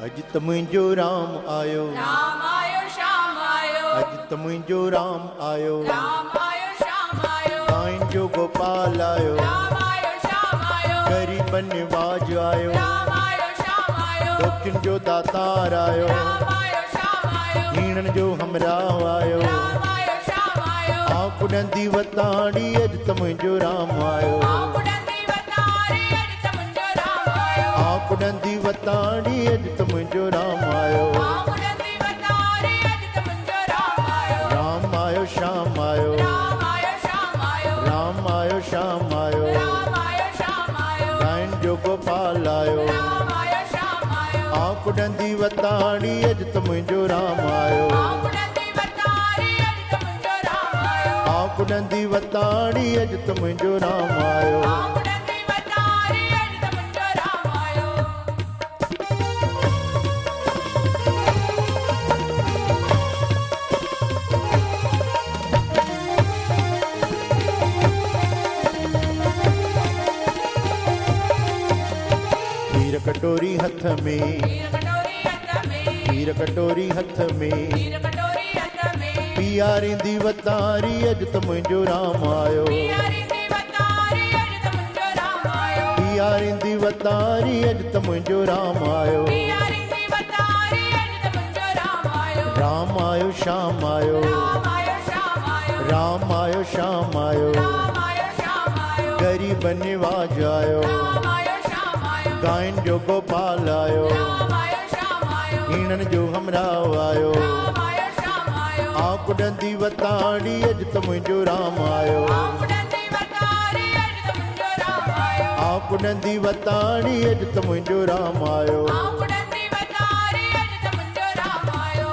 अज त मुंहिंजो राम आयो, राम आयो श्याम आयो, अज त मुंहिंजो राम आयो, राम आयो श्याम आयो, साईं जो गोपाल आयो, राम आयो श्याम आयो, गरीबन निवाज आयो, राम आयो श्याम आयो, दुखिन जो दातार आयो, राम आयो श्याम आयो, हीणन जो हमराह आयो, राम आयो श्याम आयो, आकुड़ंदी वताड़ी अज त मुंहिंजो राम आयो, आकुड़ंदी वतारी अॼु त मुंहिंजो राम आयो, आकुड़ंदी वताड़ी अज त मुंहिंजो राम आयो, आकुड़ंदी वतारी अॼु त मुंहिंजो राम आयो, राम आयो श्याम आयो, राम आयो श्याम आयो, राम आयो श्याम आयो, राम आयो श्याम आयो, साईं जो गोपाल आयो, राम आयो श्याम आयो, आकुड़ंदी वताड़ी अज त मुंहिंजो राम आयो, आकुड़ंदी वतारी अॼु त मुंहिंजो राम आयो, आकुड़ंदी वताड़ी अज त मुंहिंजो राम आयो, आकुड़ंदी वतारी अॼु त मुंहिंजो राम आयो। खीर कटोरी हथ में, खीर कटोरी हथ में, खीर कटोरी हथ में, खीर कटोरी हथ में, पियारींदी वतारी अज त मुंहिंजो राम आयो, पियारींदी वतारी अॼु त मुंहिंजो राम आयो, पियारींदी वतारी अज त मुंहिंजो राम आयो, पियारींदी वतारी अॼु त मुंहिंजो राम आयो, राम आयो श्याम आयो, राम आयो श्याम आयो, राम आयो श्याम आयो, राम आयो श्याम आयो, गरीब निवाज आयो, राम आयो श्याम आयो, गायन जो गोपाल आयो, राम आयो श्याम आयो, हीणन जो हमराह आयो, राम आयो श्याम आयो, आकुड़ंदी वताड़ी अज त मुंहिंजो राम आयो, आकुड़ंदी वतारी अॼु त मुंहिंजो राम आयो, आकुड़ंदी वताड़ी अज त मुंहिंजो राम आयो, आकुड़ंदी वतारी अॼु त मुंहिंजो राम आयो।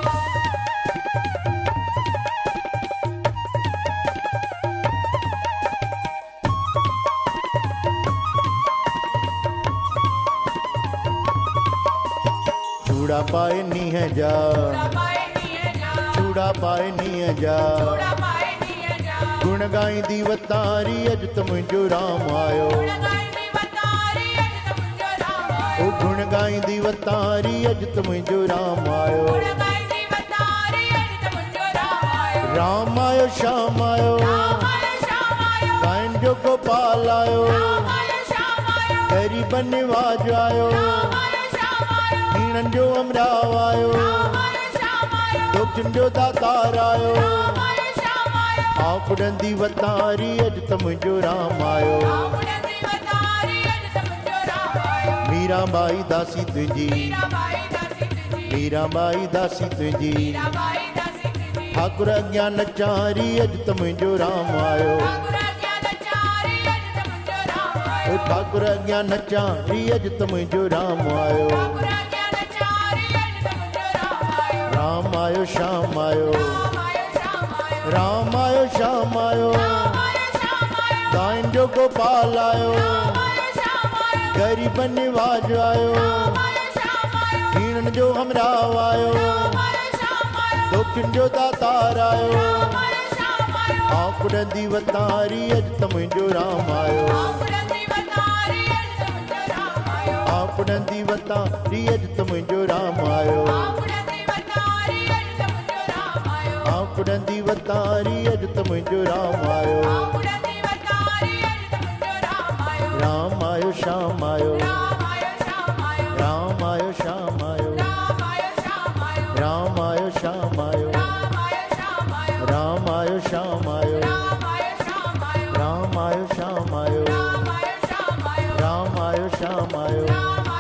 चूड़ा पाए नीह जा, चूड़ा पाए नीअ जा, चूड़ा पाए नीह जा, चूड़ा पाए नीअ जा, गुण गाईंदी वतारी अज त मुंहिंजो राम आयो, गुण गाईंदी वतारी अॼु त मुंहिंजो राम आयो, ओ गुण गाईंदी वतारी अज त मुंहिंजो राम आयो, गुण गाईंदी वतारी अॼु त मुंहिंजो राम आयो, राम आयो श्याम आयो, राम आयो श्याम आयो, गायन जो गोपाल आयो, राम आयो श्याम आयो, गरीब निवाज आयो, राम आयो श्याम आयो, हीणन जो हमराह आयो, राम आयो श्याम आयो, दुखिन जो दातार आयो, राम आयो श्याम आयो, आकुड़ंदी वतारी अज त मुंहिंजो राम आयो, आकुड़ंदी वतारी अॼु त मुंहिंजो राम आयो, मीराबाई दासी तुंहिंजी, मीराबाई दासी तुंहिंजी, मीराबाई दासी तुंहिंजी, मीराबाई दासी तुंहिंजी, ठाकुर ज्ञान चारी अज त मुंहिंजो राम आयो, ठाकुर ज्ञानचारी अॼु त मुंहिंजो राम आयो, ओ ठाकुर ज्ञान चारी अज त मुंहिंजो राम आयो, ठाकुर ज्ञानचारी अॼु त मुंहिंजो राम आयो, राम आयो श्याम आयो, राम आयो श्याम आयो, राम आयो श्याम आयो, राम आयो श्याम आयो, गायन जो गोपाल आयो, राम आयो श्याम आयो, गरीब निवाज आयो, राम आयो श्याम आयो, हीणन जो हमराह आयो, राम आयो श्याम आयो, दुखिन जो दातार आयो, राम आयो श्याम आयो, आकुड़ंदी वतारी अज त मुंहिंजो राम आयो, आकुड़ंदी वतारी अॼु त मुंहिंजो राम आयो, आकुड़ंदी वतारी अज त मुंहिंजो राम आयो, आकुड़ंदी वतारी अॼु त मुंहिंजो राम आयो, आकुड़ंदी वतारी अज त मुंहिंजो राम आयो, आकुड़ंदी वतारी अॼु त मुंहिंजो राम आयो, राम आयो श्याम आयो, राम आयो श्याम आयो, राम आयो श्याम आयो, राम आयो श्याम आयो, राम आयो श्याम आयो, राम आयो श्याम आयो, राम आयो श्याम आयो, राम आयो श्याम आयो, राम आयो श्याम आयो, राम आयो श्याम आयो, राम आयो श्याम आयो, राम